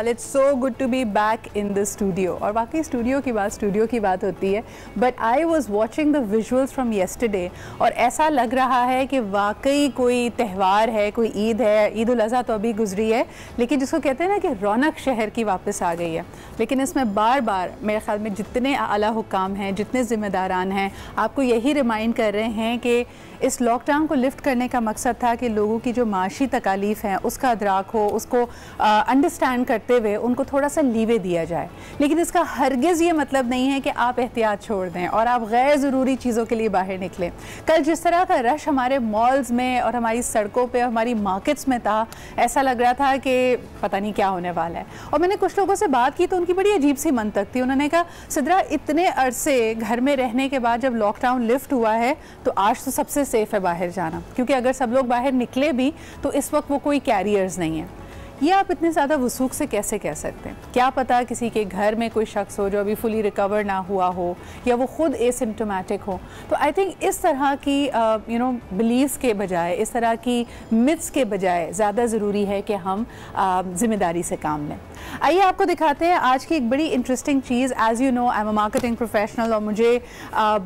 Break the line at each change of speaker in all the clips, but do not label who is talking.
It's so good to be back in the studio. اور واقعی studio کی بات ہوتی ہے. But I was watching the visuals from yesterday اور ایسا لگ رہا ہے کہ واقعی کوئی تہوار ہے, کوئی عید ہے. عید الاضحیٰ تو ابھی گزری ہے, لیکن جس کو کہتے ہیں نا کہ رونق شہر کی واپس آ گئی ہے. لیکن اس میں بار بار میرے خیال میں جتنے اعلیٰ حکام ہیں, جتنے ذمہ داران ہیں, آپ کو یہی ریمائنڈ کر رہے ہیں کہ اس لاک ڈاؤن کو لفٹ کرنے کا مقصد تھا کہ لوگوں کی جو معاشی تکالیف ہیں اس کا ادراک ہو, اس کو انڈرسٹینڈ کرتے ہوئے ان کو تھوڑا سا لیوے دیا جائے. لیکن اس کا ہرگز یہ مطلب نہیں ہے کہ آپ احتیاط چھوڑ دیں اور آپ غیر ضروری چیزوں کے لیے باہر نکلیں. کل جس طرح کا رش ہمارے مالز میں اور ہماری سڑکوں پہ, ہماری مارکیٹس میں تھا, ایسا لگ رہا تھا کہ پتہ نہیں کیا ہونے والا ہے. اور میں نے کچھ لوگوں سے بات کی تو ان کی بڑی عجیب سی منطق تھی. انہوں نے کہا سدرا اتنے عرصے گھر میں رہنے کے بعد جب لاک ڈاؤن لفٹ ہوا ہے تو آج تو سب سے سیف ہے باہر جانا, کیونکہ اگر سب لوگ باہر نکلے بھی تو اس وقت وہ کوئی کیریئرز نہیں ہیں. یہ آپ اتنے زیادہ وثوق سے کیسے کہہ سکتے ہیں؟ کیا پتا کسی کے گھر میں کوئی شخص ہو جو ابھی فلی ریکور نہ ہوا ہو, یا وہ خود اے سمپٹومیٹک ہو. تو آئی تھنک اس طرح کی بلیفس کے بجائے, اس طرح کی متس کے بجائے زیادہ ضروری ہے کہ ہم ذمہ داری سے کام لیں. آئیے آپ کو دکھاتے ہیں آج کی ایک بڑی انٹرسٹنگ چیز. As you know, I am a marketing professional اور مجھے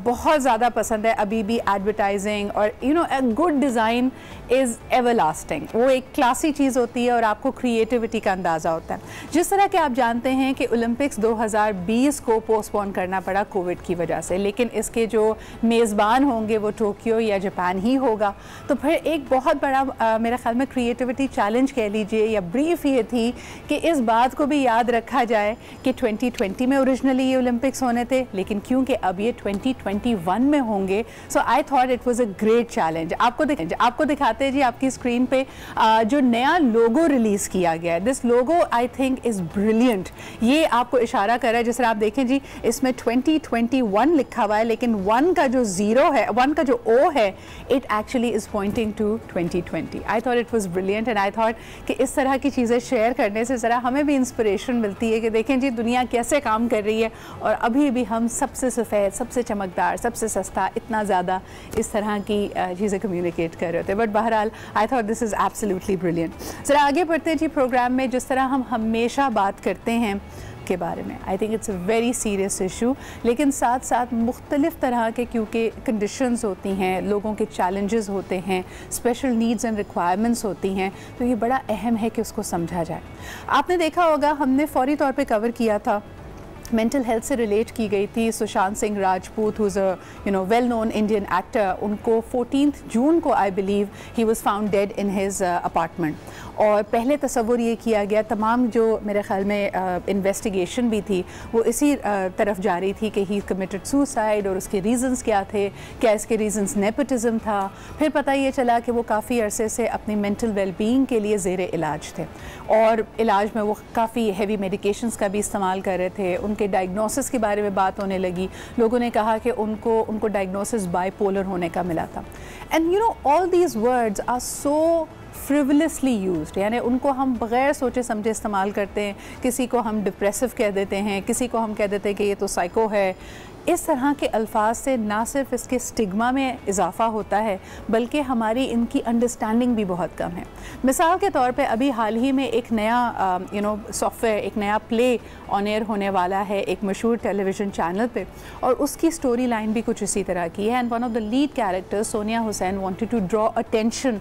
بہت زیادہ پسند ہے ابھی بھی ایڈورٹائزنگ. اور a good design is ever lasting. وہ ایک کلاسی چیز ہوتی ہے اور آپ کو کریٹیوٹی کا اندازہ ہوتا ہے. جس طرح کہ آپ جانتے ہیں کہ اولمپکس 2020 کو پوسٹ پون کرنا پڑا کووڈ کی وجہ سے, لیکن اس کے جو میزبان ہوں گے وہ ٹوکیو یا جاپان ہی ہوگا. تو پھر ایک بہت بڑا میرے خیال میں کریٹیوٹی چیلنج کہہ لیجئے یا بریف یہ تھی کہ اس بات کو بھی یاد رکھا جائے کہ 2020 میں اوریجنلی یہ اولمپکس ہونے تھے, لیکن کیونکہ اب یہ 2021 میں ہوں گے, so I thought it was a great challenge. آپ کو دکھاتے ہیں جی آپ کی اسکرین پہ جو نیا لوگو ریلیز کیا گیا ہے. دس لوگو آئی تھنک از بریلینٹ. یہ آپ کو اشارہ کر رہا ہے, جس طرح آپ دیکھیں جی اس میں 2021 لکھا ہوا ہے, لیکن 1 کا جو 0 ہے, 1 کا جو O ہے, it actually is pointing to 2020. I thought it was brilliant and I thought کہ اس طرح کی چیزیں شیئر کرنے سے ذرا ہمیں بھی انسپریشن ملتی ہے کہ دیکھیں جی دنیا کیسے کام کر رہی ہے اور ابھی بھی ہم سب سے سفید, سب سے چمکدار, سب سے سستا, اتنا زیادہ اس طرح کی چیزیں کمیونیکیٹ کر رہے ہوتے ہیں. بٹ بہرحال I thought this is absolutely brilliant. ذرا آگے بڑھتے ہیں جی پروگرام میں. جس طرح ہم ہمیشہ بات کرتے ہیں کے بارے میں, I think it's a very serious issue, لیکن ساتھ ساتھ مختلف طرح کے کیونکہ کنڈیشنز ہوتی ہیں, لوگوں کے چیلنجز ہوتے ہیں, اسپیشل نیڈز اینڈ ریکوائرمنٹس ہوتی ہیں, تو یہ بڑا اہم ہے کہ اس کو سمجھا جائے. آپ نے دیکھا ہوگا ہم نے فوری طور پہ کور کیا تھا, مینٹل ہیلتھ سے ریلیٹ کی گئی تھی. Sushant Singh Rajput who's a well known Indian actor, ان کو 14 جون کو I believe he was found dead in his apartment. اور پہلے تصور یہ کیا گیا, تمام جو میرے خیال میں انویسٹیگیشن بھی تھی وہ اسی طرف جا رہی تھی کہ ہی کمیٹڈ سوسائڈ, اور اس کے ریزنز کیا تھے, کیا اس کے ریزنز نیپوٹزم تھا. پھر پتہ یہ چلا کہ وہ کافی عرصے سے اپنی مینٹل ویل بینگ کے لیے زیر علاج تھے, اور علاج میں وہ کافی ہیوی میڈیکیشنز کا بھی استعمال کر رہے تھے. ان کے ڈائگنوسس کے بارے میں بات ہونے لگی. لوگوں نے کہا کہ ان کو ڈائگنوسس بائی پولر ہونے کا ملا تھا. And all these words are so frivously used, یعنی ان کو ہم بغیر سوچے سمجھے استعمال کرتے ہیں. کسی کو ہم ڈپریسو کہہ دیتے ہیں, کسی کو ہم کہہ دیتے ہیں کہ یہ تو سائیکو ہے. اس طرح کے الفاظ سے نہ صرف اس کے اسٹگما میں اضافہ ہوتا ہے, بلکہ ہماری ان کی انڈرسٹینڈنگ بھی بہت کم ہے. مثال کے طور پہ ابھی حال ہی میں ایک نیا سافٹ ویئر, ایک نیا پلے آن ایئر ہونے والا ہے ایک مشہور ٹیلی ویژن چینل پہ, اور اس کی اسٹوری لائن بھی کچھ اسی طرح کی ہے. And one of the lead character Sonia Hussain wanted to draw attention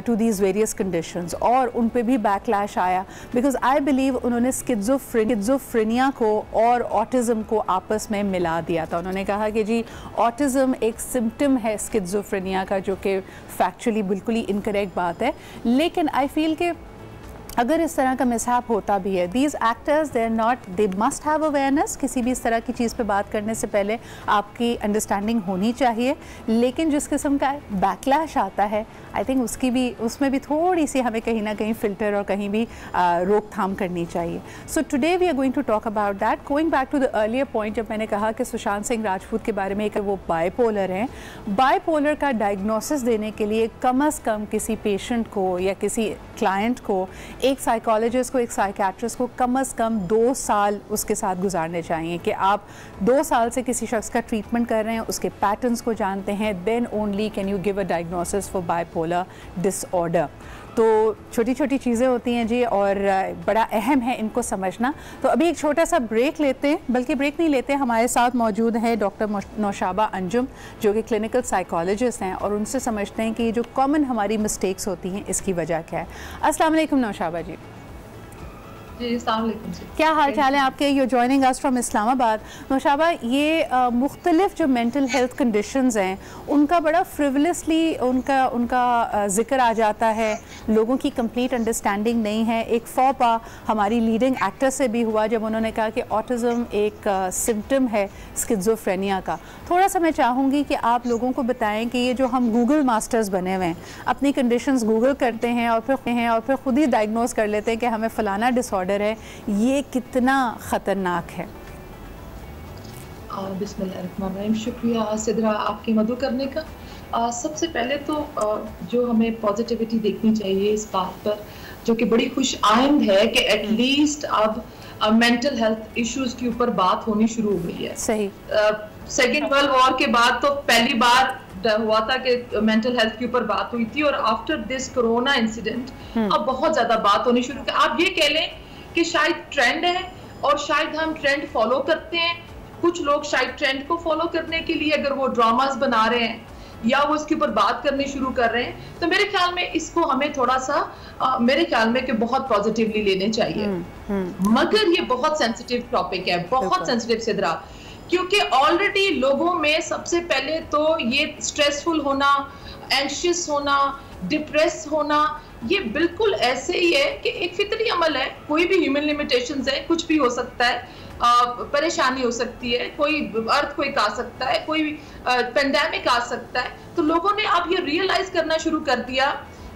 to these various conditions, اور ان پہ بھی بیک لیش آیا بیکاز آئی بلیو انہوں نے اسکیزوفرینیا کو اور آٹزم کو آپس میں ملا دیا تھا. انہوں نے کہا کہ جی آٹزم ایک سمٹم ہے اسکیزوفرینیا کا, جو کہ فیکچولی بالکل ہی انکریکٹ بات ہے. لیکن آئی فیل کہ اگر اس طرح کا مسہیپ ہوتا بھی ہے, these actors they must have awareness. کسی بھی اس طرح کی چیز پہ بات کرنے سے پہلے آپ کی انڈرسٹینڈنگ ہونی چاہیے, لیکن جس قسم کا بیک لیش آتا ہے آئی تھنک اس میں بھی تھوڑی سی ہمیں کہیں نہ کہیں فلٹر اور کہیں بھی روک تھام کرنی چاہیے. So today we are going to talk about that. Going back to the earlier point, جب میں نے کہا کہ سشانت سنگھ راجپوت کے بارے میں کہ وہ بائی پولر ہیں, بائی پولر کا ڈائگنوسس دینے کے لیے کم از کم کسی پیشنٹ کو یا کسی کلائنٹ کو, ایک سائیکالوجسٹ کو, ایک سائیکیٹرسٹ کو کم از کم 2 سال اس کے ساتھ گزارنے چاہیے کہ آپ 2 سال سے کسی شخص کا ٹریٹمنٹ کر رہے ہیں, اس کے پیٹرنس کو جانتے ہیں, then only can you give a diagnosis for bipolar disorder. تو چھوٹی چھوٹی چیزیں ہوتی ہیں جی اور بڑا اہم ہے ان کو سمجھنا. تو ابھی ایک چھوٹا سا بریک لیتے ہیں, بلکہ بریک نہیں لیتے, ہمارے ساتھ موجود ہیں ڈاکٹر نوشابہ انجم جو کہ کلینکل سائیکالوجسٹ ہیں, اور ان سے سمجھتے ہیں کہ یہ جو کامن ہماری مسٹیکس ہوتی ہیں اس کی وجہ کیا ہے. السلام علیکم نوشابہ جی.
جی السلام علیکم.
کیا حال چال ہے آپ کے؟ یو جوائننگ اس فرام اسلام آباد. نوشابہ, یہ مختلف جو مینٹل ہیلتھ کنڈیشنز ہیں ان کا بڑا فریولسلی ان کا ذکر آ جاتا ہے, لوگوں کی کمپلیٹ انڈرسٹینڈنگ نہیں ہے. ایک فوپا ہماری لیڈنگ ایکٹر سے بھی ہوا جب انہوں نے کہا کہ آٹزم ایک سمٹم ہے اسکیزوفرینیا کا. تھوڑا سا میں چاہوں گی کہ آپ لوگوں کو بتائیں کہ یہ جو ہم گوگل ماسٹرز بنے ہوئے ہیں, اپنی کنڈیشنز گوگل کرتے ہیں اور پھر خود ہی ڈائگنوز کر لیتے ہیں کہ ہمیں فلانا ڈس آرڈر ہے, یہ کتنا خطرناک ہے؟
بسم اللہ الرحمن الرحیم. شکریہ سدرا آپ کی مدعو کرنے کا. سب سے پہلے تو جو ہمیں پازیٹیوٹی دیکھنی چاہیے اس بات پر, جو کہ بڑی خوش آئند ہے کہ ایٹ لیسٹ اب مینٹل ہیلتھ ایشوز کے اوپر بات ہونی شروع ہو گئی ہے.
صحیح.
سیکنڈ ورلڈ وار کے بعد تو پہلی بار ہوا تھا کہ مینٹل ہیلتھ کے اوپر بات ہوئی تھی, اور آفٹر دس کرونا انسیڈنٹ اب بہت زیادہ بات ہونی شروع کی. آپ یہ کہہ لیں کہ شاید ٹرینڈ ہے اور شاید ہم ٹرینڈ فالو کرتے ہیں. کچھ لوگ شاید ٹرینڈ کو فالو کرنے کے لیے اگر وہ ڈراماز بنا رہے ہیں یا وہ اس کے اوپر بات کرنی شروع کر رہے ہیں, تو میرے خیال میں اس کو ہمیں تھوڑا سا میرے خیال میں کہ بہت پازیٹیولی لینے چاہیے. مگر یہ بہت سینسیٹیو ٹاپک ہے, بہت سینسیٹیو سدرا, کیونکہ آلریڈی لوگوں میں سب سے پہلے تو یہ اسٹریسفل ہونا, اینکشیس ہونا, ڈپریس ہونا, یہ بالکل ایسے ہی ہے کہ ایک فطری عمل ہے. کوئی بھی ہیومن لیمیٹیشنز ہے, کچھ بھی ہو سکتا ہے, پریشانی ہو سکتی ہے, کوئی ارتھ کوئک آ سکتا ہے, کوئی پینڈیمک آ سکتا ہے. تو لوگوں نے اب یہ ریئلائز کرنا شروع کر دیا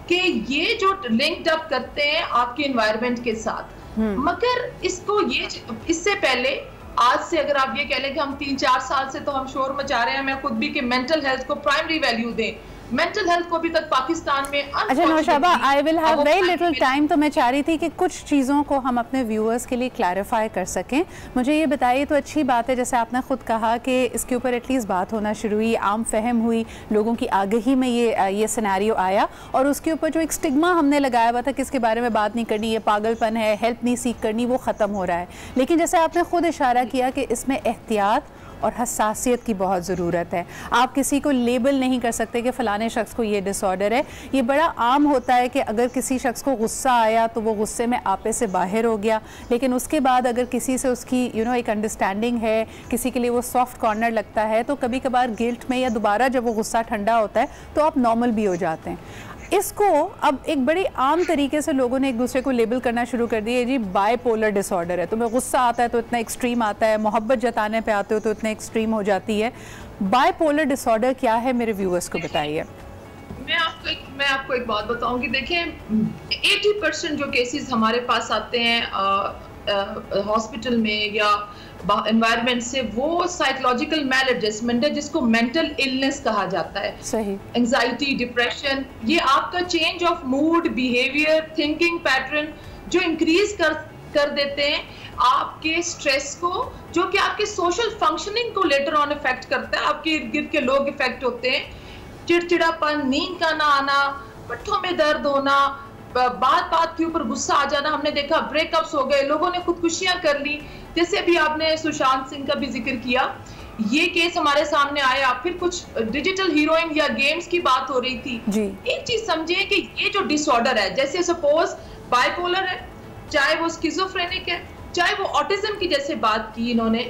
کہ یہ جو لنکڈ اپ کرتے ہیں آپ کے انوائرمنٹ کے ساتھ. مگر اس کو اس سے پہلے آج سے اگر آپ یہ کہہ لیں کہ ہم 3-4 سال سے تو ہم شور مچا رہے ہیں, میں خود بھی, کہ مینٹل ہیلتھ کو پرائمری ویلیو دیں. مینٹل ہیلتھ کو بھی تک پاکستان میں
اچھا Naushaba, I will have very little time, تو میں چاہ رہی تھی کہ کچھ چیزوں کو ہم اپنے ویورز کے لیے کلیریفائی کر سکیں. مجھے یہ بتائیے, تو اچھی بات ہے جیسے آپ نے خود کہا کہ اس کے اوپر ایٹ لیسٹ بات ہونا شروع ہوئی, عام فہم ہوئی, لوگوں کی آگہی میں یہ سیناریو آیا, اور اس کے اوپر جو ایک سٹگما ہم نے لگایا ہوا تھا کہ اس کے بارے میں بات نہیں کرنی, یہ پاگل پن ہے, ہیلپ نہیں سیکھ کرنی, وہ ختم ہو رہا ہے. لیکن جیسے آپ نے خود اشارہ کیا کہ اس میں احتیاط اور حساسیت کی بہت ضرورت ہے. آپ کسی کو لیبل نہیں کر سکتے کہ فلانے شخص کو یہ ڈس آرڈر ہے. یہ بڑا عام ہوتا ہے کہ اگر کسی شخص کو غصہ آیا تو وہ غصے میں آپے سے باہر ہو گیا, لیکن اس کے بعد اگر کسی سے اس کی ایک انڈرسٹینڈنگ ہے, کسی کے لیے وہ سافٹ کارنر لگتا ہے, تو کبھی کبھار گلٹ میں یا دوبارہ جب وہ غصہ ٹھنڈا ہوتا ہے تو آپ نارمل بھی ہو جاتے ہیں. اس کو اب ایک بڑی عام طریقے سے لوگوں نے ایک دوسرے کو لیبل کرنا شروع کر دیا ہے, جی بائی پولر ڈس آرڈر ہے, تمہیں غصہ آتا ہے تو اتنا ایکسٹریم آتا ہے, محبت جتانے پہ آتے ہو تو اتنا ایکسٹریم ہو جاتی ہے. بائی پولر ڈس آرڈر کیا ہے, میرے ویورز کو بتائیے.
میں آپ کو ایک بات بتاؤں گی. دیکھیں 80% جو کیسز ہمارے پاس آتے ہیں ہاسپٹل میں یا انوائرمنٹ سے, وہ سائیکولوجیکل میل ایڈجسٹمنٹ ہے, جس کو مینٹل النس کہا جاتا ہے.
صحیح.
انگزائٹی, ڈپریشن, یہ آپ کا change of mood, behaviour, thinking pattern جو انکریز کر دیتے ہیں آپ کے سٹریس کو, جو کہ آپ کے سوشل فنکشننگ کو لیٹر آن افیکٹ کرتا ہے. آپ کے ارد گرد کے لوگ افیکٹ ہوتے ہیں. چڑچڑا پن, نیند کا نہ آنا, پٹھوں میں درد ہونا, بات کے اوپر غصہ آ جانا. ہم نے دیکھا بریک اپس ہو گئے, لوگوں نے خودکشیاں کر لی, جیسے ابھی آپ نے سشانت سنگھ کا بھی ذکر کیا, یہ کیس ہمارے سامنے آیا. پھر کچھ ڈیجیٹل ہیروئن یا گیمز کی بات ہو رہی تھی. ایک چیز سمجھیں کہ یہ جو ڈس آرڈر ہے, جیسے سپوز بائی پولر ہے, چاہے وہ اسکیزوفرینک ہے, چاہے وہ آٹزم کی جیسے بات کی انہوں نے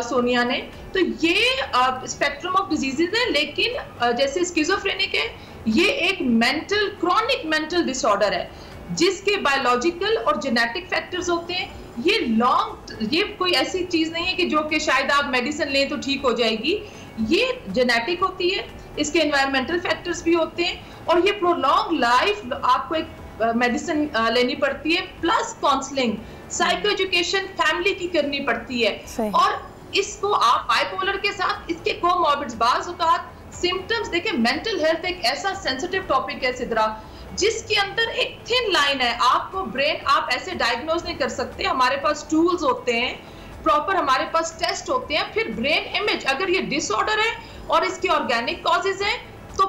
سونیا نے, تو یہ اسپیکٹرم آف ڈیزیزز ہے. لیکن جیسے اسکیزوفرینک ہے, یہ ایک مینٹل کرونک مینٹل ڈس آرڈر ہے جس کے بایولوجیکل اور جینیٹک فیکٹرز ہوتے ہیں. یہ کوئی ایسی چیز نہیں ہے کہ جو کہ شاید آپ میڈیسن لیں تو ٹھیک ہو جائے گی. یہ جینیٹک ہوتی ہے, اس کے انوائرمنٹل فیکٹرز بھی ہوتے ہیں, اور یہ پرولونگ لائف آپ کو ایک میڈیسن لینی پڑتی ہے, plus counselling, psycho education family کی کرنی پڑتی ہے. اور اس کو آپ بائی پولر کے ساتھ اس کے کوموربڈز, بعض اوقات سمپٹمز, دیکھیں مینٹل ہیلتھ ایک ایسا سینسیٹیو ٹاپک ہے سدرا, جس کے اندر ایک تھن لائن ہے. آپ کو برین آپ ایسے ڈائگنوز نہیں کر سکتے. ہمارے پاس ٹولز ہوتے ہیں پراپر, ہمارے پاس ٹیسٹ ہوتے ہیں. پھر برین امیج, اگر یہ ڈس آرڈر ہے اور اس کے آرگینک کازز ہیں, تو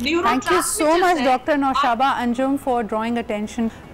Thank you so much Dr. Naushaba Anjum for drawing attention.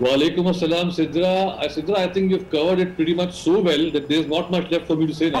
Walaikum assalam, Sidra. Sidra, I think you've covered it pretty much so well that there's not much left for me to say now.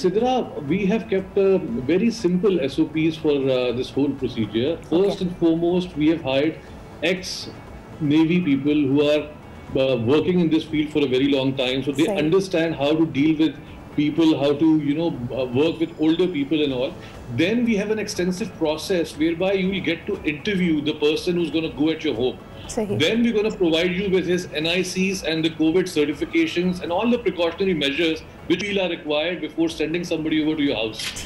Sidra, we have kept very simple SOPs for this whole procedure. First and foremost, we have hired ex-Navy people who are working in this field for a very long time, so they understand how to deal with people, how to work with older people and all. Then we have an extensive process whereby you will get to interview the person who's going to go at your home. Then we're going to provide you with his NICs and the COVID certifications and all the precautionary measures which are required before sending somebody over to your house.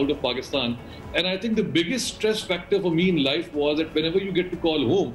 out of Pakistan, and I think the biggest stress factor for me in life was that whenever you get to call home,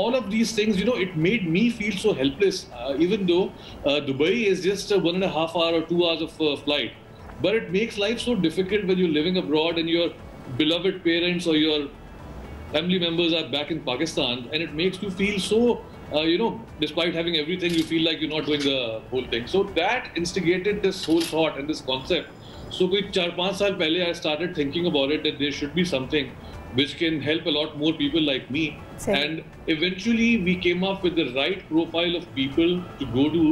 all of these things, it made me feel so helpless, even though Dubai is just 1.5 hour or 2 hours of flight, but it makes life so difficult when you're living abroad and your beloved parents or your family members are back in Pakistan, and it makes you feel so despite having everything, you feel like you're not doing the whole thing. So that instigated this whole thought and this concept. So koi 4-5 saal pehle I started thinking about it that there should be something which can help a lot more people like me. And eventually we came up with the right profile of people to go to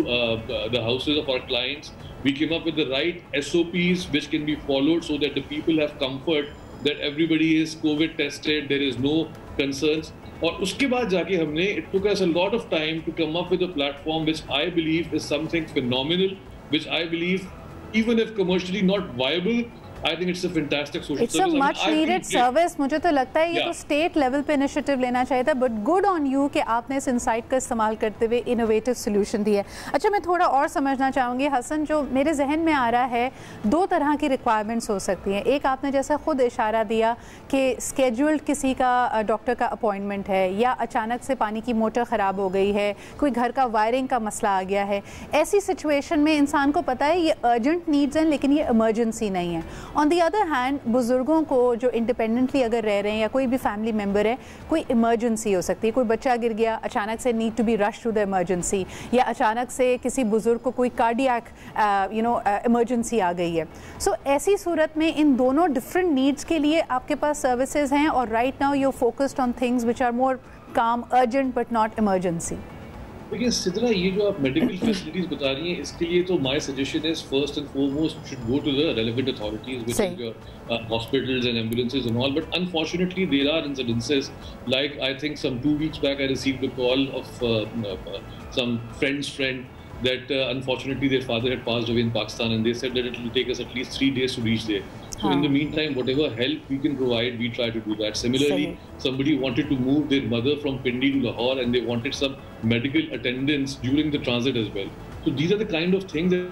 the houses of our clients. We came up with the right SOPs which can be followed so that the people have comfort that everybody is COVID tested, there is no concerns. اور اس کے بعد جا کے ہم نے it took us a lot of time to come up with a platform which I believe is something phenomenal, which I believe even if commercially not viable, I think it's a fantastic social
service. It's a much needed service. مجھے تو لگتا ہے یہ تو state level پہ initiative لینا چاہیے تھا, بٹ گڈ آن یو کہ آپ نے اس انسائٹ کا استعمال کرتے ہوئے انوویٹو سولوشن دی ہے. اچھا میں تھوڑا اور سمجھنا چاہوں گی حسن, جو میرے ذہن میں آ رہا ہے 2 طرح کی ریکوائرمنٹس ہو سکتی ہیں. ایک آپ نے جیسے خود اشارہ دیا کہ اسکیجولڈ کسی کا ڈاکٹر کا اپوائنٹمنٹ ہے, یا اچانک سے پانی کی موٹر خراب ہو گئی ہے, کوئی گھر کا وائرنگ کا مسئلہ آ گیا ہے. ایسی سچویشن میں انسان کو پتہ ہے یہ ارجنٹ نیڈز ہیں لیکن یہ ایمرجنسی نہیں ہے. آن دی ادر ہینڈ بزرگوں کو جو انڈیپینڈنٹلی اگر رہ رہے ہیں, یا کوئی بھی فیملی ممبر ہے, کوئی ایمرجنسی ہو سکتی ہے, کوئی بچہ گر گیا اچانک سے, need to be rush to the emergency, یا اچانک سے کسی بزرگ کو کوئی کارڈیاک ایمرجنسی آ گئی ہے. سو ایسی صورت میں ان دونوں ڈفرینٹ نیڈس کے لیے آپ کے پاس سروسز ہیں, اور right now you focused on things which are more calm, urgent but not emergency.
دیکھیے سدرا, یہ جو آپ میڈیکل فیسلٹیز بتا رہی ہیں, اس کے لیے تو my suggestion is first and foremost should go to the relevant authorities which is your hospitals and ambulances and all, but unfortunately there are incidences like I think some 2 weeks back I received a call of some friend's friend that unfortunately their father had passed away in Pakistan, and they said that it will take us at least 3 days to reach there. So in the meantime, whatever help we can provide, we try to do that. Similarly, somebody wanted to move their mother from Pindi to Lahore, and they wanted some medical attendance during the transit as well. So these are the kind of things that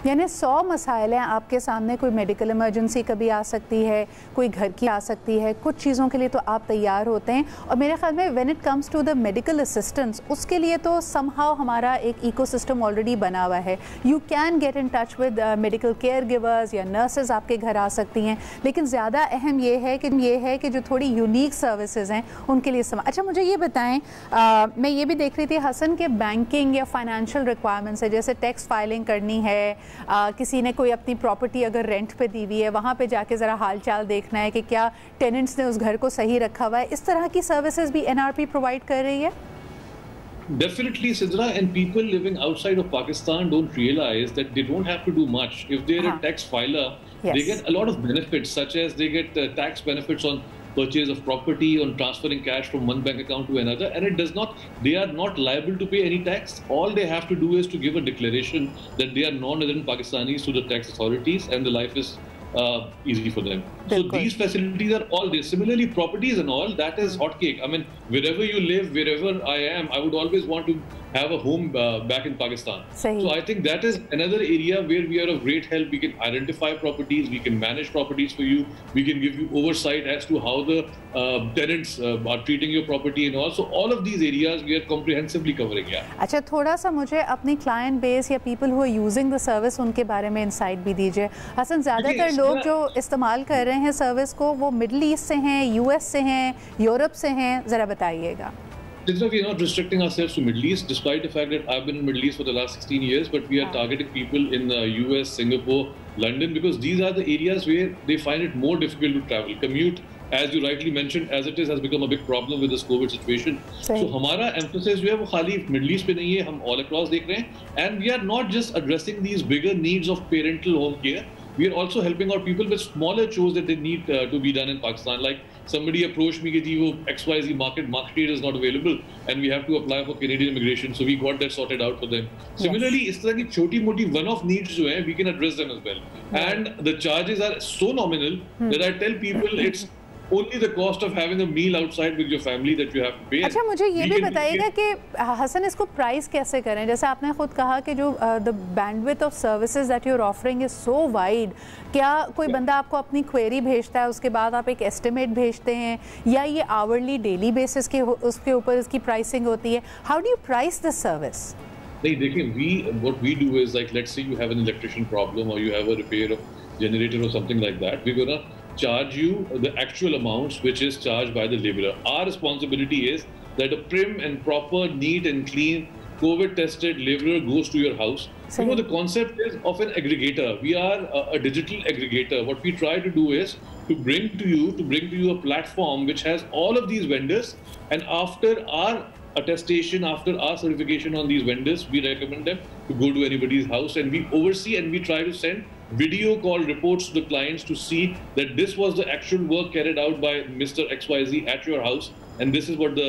یعنی 100 مسائل ہیں آپ کے سامنے. کوئی medical emergency کبھی آ سکتی ہے, کوئی گھر کی آ سکتی ہے, کچھ چیزوں کے لیے تو آپ تیار ہوتے ہیں. اور میرے خیال میں when it comes to the medical assistance, اس کے لیے تو سم ہاؤ ہمارا ایک ایکو سسٹم آلریڈی بنا ہوا ہے. You can get in touch with medical caregivers یا نرسز آپ کے گھر آ سکتی ہیں, لیکن زیادہ اہم یہ ہے کہ جو تھوڑی یونیک سروسز ہیں ان کے لیے اچھا مجھے یہ بتائیں, میں یہ بھی دیکھ رہی تھی حسن کہ بینکنگ یا فائنینشیل ریکوائرمنٹس ہے, جیسے ٹیکس فائلنگ کرنی ہے, کسی نے کوئی اپنی پراپرٹی اگر رینٹ پہ دی ہوئی ہے, وہاں پہ جا کے ذرا حال چال دیکھنا ہے کہ کیا ٹیننٹس نے اس گھر کو صحیح رکھا ہوا ہے, اس طرح کی سروسز بھی NRP پرووائڈ کر رہی ہے.
Definitely, Sidra, and people living outside of Pakistan don't realize that they don't have to do much. If they're a tax filer, they get a lot of benefits, such as they get tax benefits on purchase of property, on transferring cash from one bank account to another, and they are not liable to pay any tax. All they have to do is to give a declaration that they are non-resident Pakistanis to the tax authorities, and the life is easy for them. So these facilities are all there. Similarly, properties and all, that is hotcake. I mean, wherever you live, wherever I am, I would always want to have a home back in Pakistan. So I think that is another area where we are of great help. We can identify properties, we can manage properties for you, we can give you oversight as to how the tenants are treating your property and all. So all of these areas we are comprehensively covering.
اچھا تھوڑا سا مجھے اپنی client base یا people who using the service ان کے بارے میں انسائٹ بھی دیجیے. حسن, زیادہ تر لوگ جو استعمال کر رہے ہیں سروس کو وہ مڈل ایسٹ سے ہیں, US سے ہیں, یورپ سے ہیں, ذرا بتائیے گا.
We are not restricting ourselves to Middle East, despite the fact that I've been in Middle East for the last 16 years, but we are targeting people in US, Singapore, London, because these are the areas where they find it more difficult to travel. Commute, as you rightly mentioned, as it is, has become a big problem with this COVID situation. So ہمارا emphasis جو ہے وہ خالی Middle East پہ نہیں ہے, ہم all across دیکھ رہے ہیں, and we are not just addressing these bigger needs of parental home care. We are also helping our people with smaller chores that they need to be done in Pakistan. Like somebody approached me کہ وہ XYZ market rate is not available and we have to apply for Canadian immigration. So we got that sorted out for them. Similarly, اس طرح کی چھوٹی موٹی one-off needs جو ہیں, we can address them as well. And the charges are so nominal that I tell people it's only the cost of having a meal outside with your family that you have to pay.
اچھا مجھے یہ بھی بتائیے گا کہ حسن اس کو price کیسے کریں, جیسے آپ نے خود کہا کہ جو the bandwidth of services that you're offering is so wide. کیا کوئی بندہ آپ کو اپنی کوئری بھیجتا ہے, اس کے بعد آپ ایک ایسٹیمیٹ بھیجتے ہیں, یا یہ آورلی ڈیلی بیسس کے اس کے اوپر اس کی پرائسنگ ہوتی ہے؟ How do you price this service?
نہیں دیکھیں, what we do is like let's say you have an electrician problem or you have a repair of generator or something like that. We're gonna charge you the actual amounts which is charged by the laborer. Our responsibility is that a prim and proper, neat and clean COVID tested laborer goes to your house. You know, the concept is of an aggregator. We are a digital aggregator. What we try to do is to bring to you a platform which has all of these vendors, and after our attestation, after our certification on these vendors, we recommend them to go to anybody's house, and we oversee and we try to send video call reports to the clients to see that this was the actual work carried out by Mr. XYZ at your house, and this is what the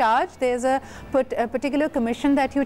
charge, there's a particular commission that you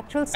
actual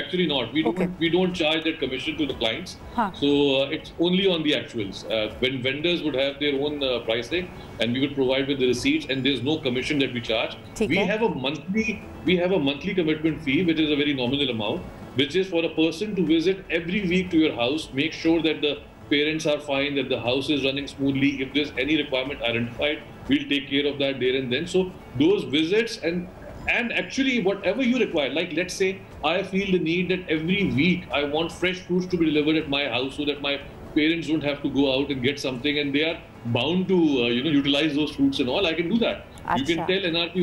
Actually not. We don't charge that commission to the clients. So it's only on the actuals. When vendors would have their own pricing, and we would provide with the receipts, and there's no commission that we charge. We have a monthly commitment fee, which is a very nominal amount, which is for a person to visit every week to your house, make sure that the parents are fine, that the house is running smoothly. If there's any requirement identified, we'll take care of that there and then. So those visits and actually whatever you require, like let's say I feel the need that every week I want fresh fruits to be delivered at my house so that my parents don't have to go out and get something, and they are bound to utilize those fruits and all, I can do that. You can tell NRP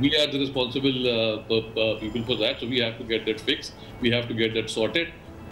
We are the responsible people for that, so we have to get that fixed. We have to get that sorted.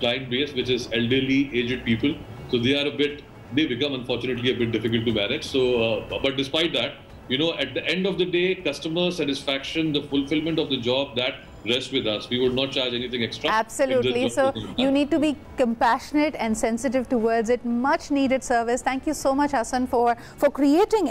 client base which is elderly, aged people, so they become unfortunately a bit difficult to manage. So, but despite that, at the end of the day, customer satisfaction, the fulfillment of the job, that rests with us. We would not charge anything extra.
Absolutely. So you need to be compassionate and sensitive towards it. Much needed service. Thank you so much, Hassan, for creating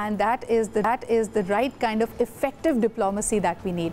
and that is the right kind of effective diplomacy that we need.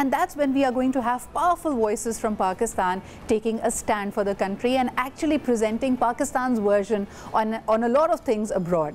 and that's when we are going to have powerful voices from Pakistan taking a stand for the country and actually presenting Pakistan's version on a lot of things abroad.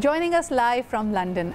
joining us live from London.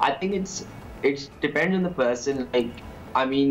I think it depends on the person. Like, I mean,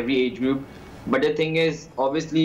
every age group. But the thing is, obviously,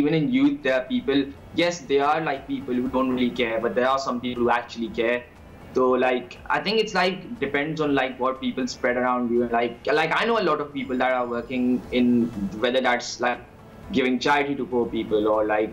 even in youth, there are people. Yes, there are like people who don't really care, but there are some people who actually care. So like I think it's like depends on like what people spread around you. Like I know a lot of people that are working in, whether that's like giving charity to poor people or like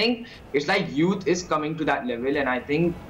think it's like youth is coming to that level, and I think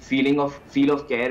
feel of care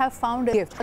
have found a gift.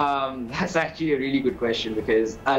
That's actually a really good question, because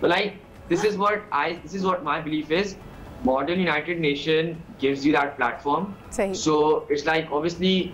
But like this is what my belief is. Model United Nation gives you that platform. So it's like obviously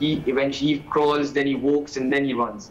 He eventually crawls, then he walks, and then he runs.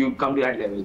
you come to that level.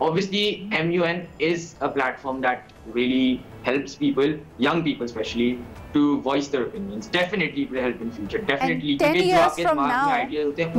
obviously MUN is a platform that really helps people, young people especially, to voice their opinions. Definitely it will help in future. Definitely.
And 10 years from now,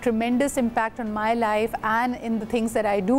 tremendous impact on my life and in the things that I do.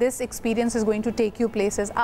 this experience is going to take you places.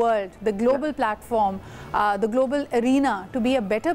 world, the global platform, the global arena to be a better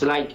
So like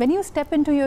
When you step into your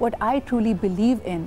what I truly believe in,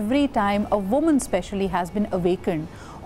every time a woman especially has been awakened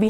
we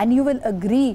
and you will agree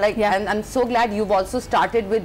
like I'm so glad you've also started with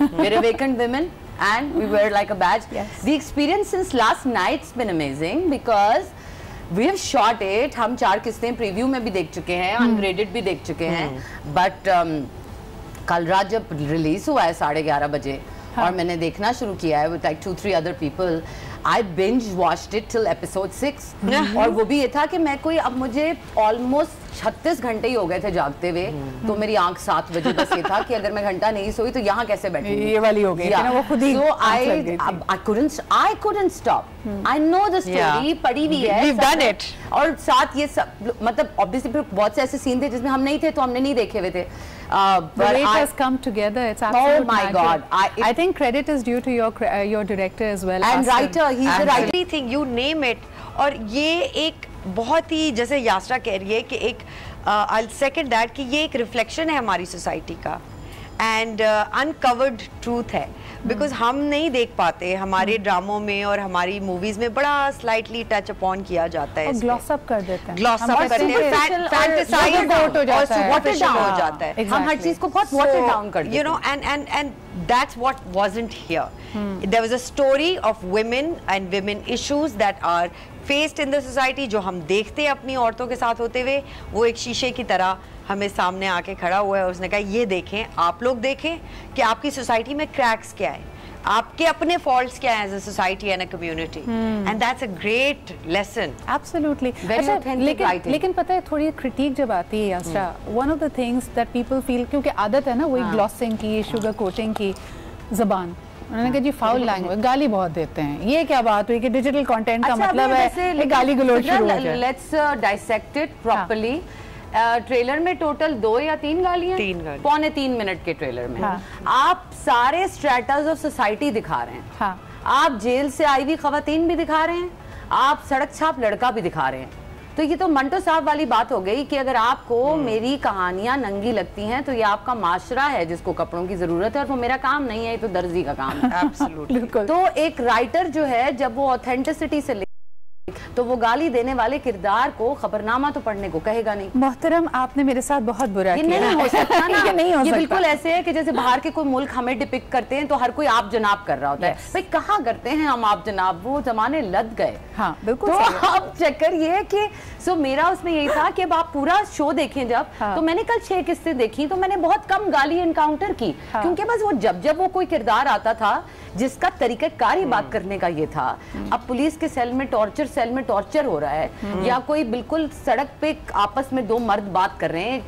We're awakened women. And we wear it like a badge.
Yes.
The experience since last night's been amazing, because we have shot it, ہم 4 قسطیں preview میں بھی دیکھ چکے ہیں, ungraded بھی دیکھ چکے ہیں, but کل رات جب ریلیز ہوا ہے 11:30 بجے اور میں نے دیکھنا شروع کیا ہے with like 2-3 other people, I binge watched it till episode 6 اور وہ بھی یہ تھا کہ میں کوئی, اب مجھے almost 36 گھنٹے ہی ہو گئے تھے جاگتے ہوئے, تو میری آنکھ 7 بجے بس یہ تھا کہ اگر میں گھنٹہ نہیں سوئی تو یہاں کیسے بیٹھوں,
یہ والی ہو گئی نا وہ خود ہی.
So I couldn't stop. I know the story, پڑھی ہوئی ہے,
we've done it.
اور ساتھ یہ سب مطلب obviously بہت سے ایسے سین تھے جس میں ہم نہیں تھے تو ہم نے نہیں دیکھے ہوئے تھے.
The way it has come together, it's absolute
my
magic.
God.
I think credit is due to your director as well.
And writer, he's the writer.
Everything, you name it. اور یہ ایک بہت ہی جیسے یاسرا کہہ رہی ہے کہ ایک I'll second that کہ یہ ایک ریفلیکشن ہے ہماری سوسائٹی کا, اینڈ انکورڈ ٹروتھ ہے, بیکاز ہم نہیں دیکھ پاتے ہمارے ڈراموں میں اور ہماری موویز میں بڑا سلائٹلی ٹچ اپون کیا جاتا ہے,
گلوس اپ کر دیتے ہیں,
گلوس اپ کرتے ہیں, فینٹسائز ہو جاتا ہے,
ہم ہر چیز کو بہت واٹر ڈاؤن کر دیتے ہیں,
you know, and that's what wasn't here. There was a story of women and women issues that are faced in the society, جو ہم دیکھتے ہیں اپنی عورتوں کے ساتھ ہوتے ہوئے, وہ ایک شیشے کی طرح ہمیں سامنے آ کے کھڑا ہوا ہے. اس نے کہا یہ دیکھیں, آپ لوگ دیکھیں کہ آپ کی سوسائٹی میں کریکس کیا ہے, آپ کے اپنے فالٹس کیا ہیں as a society and a community, and that's a great lesson.
Absolutely. لیکن پتہ ہے تھوڑی کرٹیک جب آتی ہے Yasra, one of the things that people feel, کیونکہ عادت ہے نا وہی گلوسنگ کی, شوگر کوٹنگ کی, زبان, انہوں نے کہا جی فاؤل لینگویج, گالی بہت دیتے ہیں, یہ کیا بات ہوئی کہ ڈیجیٹل کانٹینٹ کا مطلب ہے گالی گلوچ شروع ہو جائے.
Let's dissect it properly. Trailer میں ٹوٹل 2 یا 3 گالیاں, 3.25 منٹ کے ٹریلر میں آپ سارے اسٹریٹاز آف سوسائٹی دکھا رہے ہیں, آپ جیل سے آئی ہوئی خواتین بھی دکھا رہے ہیں, آپ سڑک چھاپ لڑکا بھی دکھا رہے ہیں. تو یہ تو منٹو صاحب والی بات ہو گئی کہ اگر آپ کو میری کہانیاں ننگی لگتی ہیں تو یہ آپ کا معاشرہ ہے جس کو کپڑوں کی ضرورت ہے, اور وہ میرا کام نہیں ہے, یہ تو درزی کا کام ہے. تو ایک رائٹر جو ہے جب وہ اوتھینٹسٹی سے تو وہ گالی دینے والے کردار کو خبرنامہ تو پڑھنے کو کہے گا نہیں.
محترم آپ نے میرے ساتھ بہت برا کیا.
یہ نہیں ہو سکتا نا,
یہ نہیں ہو سکتا.
یہ بالکل ایسے ہے کہ جیسے باہر کے کوئی ملک ہمیں ڈپکٹ کرتے ہیں تو ہر کوئی آپ جناب کر رہا ہوتا ہے. بھائی کہاں کرتے ہیں ہم آپ جناب, وہ زمانے لد گئے.
ہاں بالکل.
تو اب چکر یہ ہے کہ سو میرا اس میں یہی تھا کہ اب آپ پورا شو دیکھیں جب, تو میں نے کل 6 قسطیں دیکھی تو میں نے بہت کم گالی انکاؤنٹر کی, کیونکہ بس وہ جب وہ کوئی کردار آتا تھا جس کا طریقہ کاری بات کرنے کا یہ تھا. اب پولیس کے سیل میں ٹارچر ہو رہا ہے, یا کوئی بالکل سڑک پہ آپس میں 2 مرد بات کر رہے ہیں,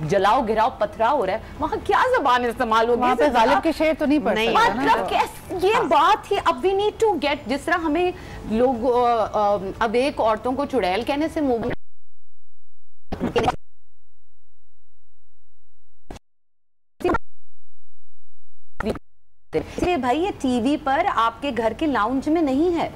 جلاؤ گراؤ پتھراؤ ہو رہا ہے, وہاں کیا زبان استعمال ہوگی؟
وہاں پہ غالب کے شعر تو نہیں پڑھ سکتے.
مطلب یہ بات ہی, اب وی نیڈ ٹو گیٹ, جس طرح ہمیں لوگ اب ایک عورتوں کو چڑیل کہنے سے موو بھائی, یہ ٹی وی پر آپ کے گھر کے لاؤنج میں نہیں ہے,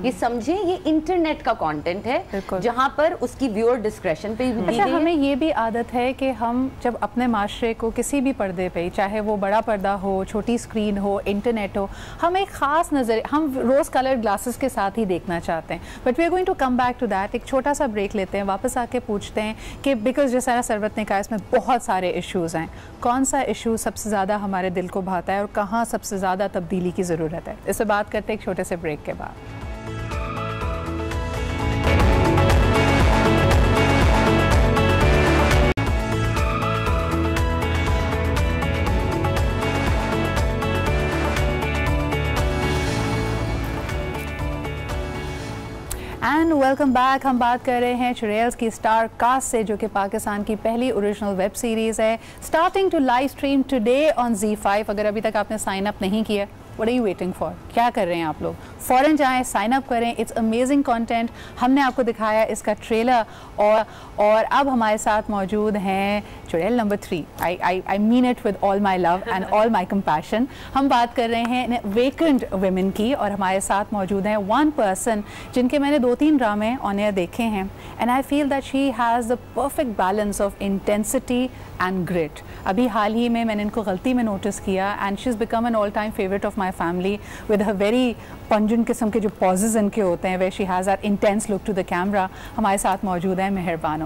یہ سمجھیں یہ انٹرنیٹ کا کانٹینٹ ہے جہاں پر اس کی ویور ڈسکریشن پہ دی گئی ہے.
ہمیں یہ بھی عادت ہے کہ ہم جب اپنے معاشرے کو کسی بھی پردے پہ, چاہے وہ بڑا پردہ ہو, چھوٹی اسکرین ہو, انٹرنیٹ ہو, ہم ایک خاص نظر, ہم روز کلرڈ گلاسز کے ساتھ ہی دیکھنا چاہتے ہیں. But we are going to come back to that. ایک چھوٹا سا بریک لیتے ہیں, واپس آ کے پوچھتے ہیں کہ بیکاز جیسا سربت نے کہا اس میں بہت سارے ایشوز ہیں, کون سا ایشو سب سے زیادہ ہمارے دل کو بھاتا ہے اور کہاں سب سے زیادہ تبدیلی کی ضرورت ہے. اس سے بات کرتے ہیں ایک چھوٹے سے بریک کے بعد. And welcome back. ہم بات کر رہے ہیں چڑیلز کی اسٹار کاسٹ سے, جو کہ پاکستان کی پہلی اوریجنل ویب سیریز ہے, starting to live stream today on ZEE5. اگر ابھی تک آپ نے سائن اپ نہیں کیا, what are you waiting for? کیا کر رہے ہیں آپ لوگ؟ فوراً جائیں, سائن اپ کریں. It's amazing content. ہم نے آپ کو دکھایا اس کا ٹریلر, اور اب ہمارے ساتھ موجود ہیں چڑیل number 3. I mean it with all my love and all my compassion. ہم بات کر رہے ہیں ویکنٹ ویمن کی, اور ہمارے ساتھ موجود ہیں ون پرسن جن کے میں نے 2-3 ڈرامے آن ایئر دیکھے ہیں, and I feel that she has the perfect balance of intensity and great. ابھی حال ہی میں نے ان کو غلطی میں نوٹس کیا, and she is become an all time favourite of my family with her very pungent قسم کے جو پوزز ان کے ہوتے ہیں, where she has that intense look to the camera. ہمارے ساتھ موجود ہیں مہر Bano.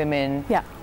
women.
Yeah.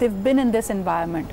they've been in this environment.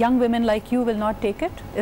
young women like you will not take it.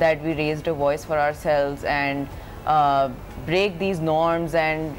that we raised a voice for ourselves and break these norms and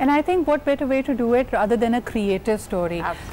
And I think what better way to do it rather than a creative story.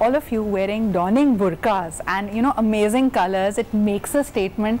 all of you donning burqas and amazing colors. It makes a statement.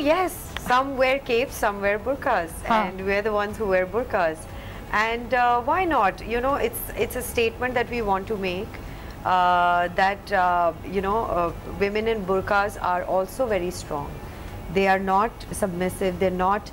Yes, some wear capes, some wear burqas, and we're the ones who wear burqas. And why not? It's a statement that we want to make. That women in burqas are also very strong. They are not submissive. They're not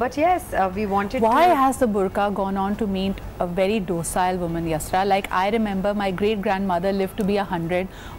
But yes, we wanted
Why has the burqa gone on to meet a very docile woman, Yasra? Like I remember my great grandmother lived to be 100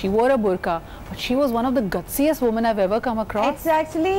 she wore a burqa, but she was one of the gutsiest women I've ever come across.
It's actually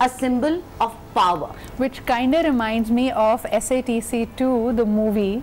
a symbol of power.
Which kind of reminds me of SATC2, the movie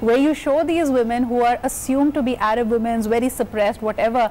where you show these women who are assumed to be Arab women, very suppressed, whatever,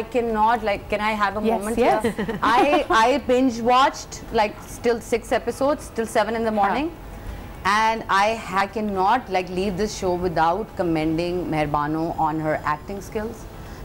I cannot, like, can I have a moment here? I binge watched like still 6 episodes till 7 in the morning. And I cannot like leave this show without commending Meher Bano on her acting skills.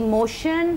emotion,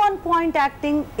on point acting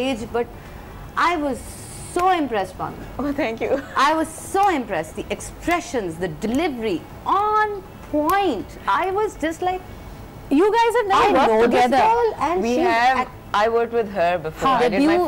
age, but I was so impressed, Panu.
Oh, thank you.
I was so impressed. The expressions, the delivery, on point. I was just like,
you guys have never worked together.
And
We have. I worked with her before. I did my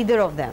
either of them.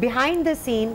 behind the scene,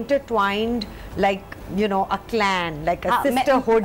intertwined like you know a clan, like a sisterhood.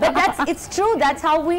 But that's it's true. That's how we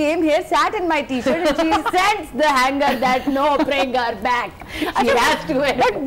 came here, sat in my t-shirt, and she sends the hanger that no, bring her back. She has to wear.
But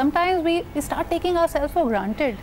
Sometimes we start taking ourselves for granted.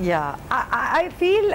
Yeah, I feel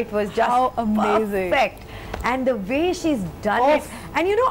it was just
How amazing.
perfect. And the way she's done it. And you know,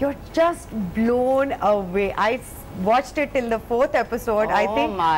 you're just blown away. I watched it till the 4th episode. I think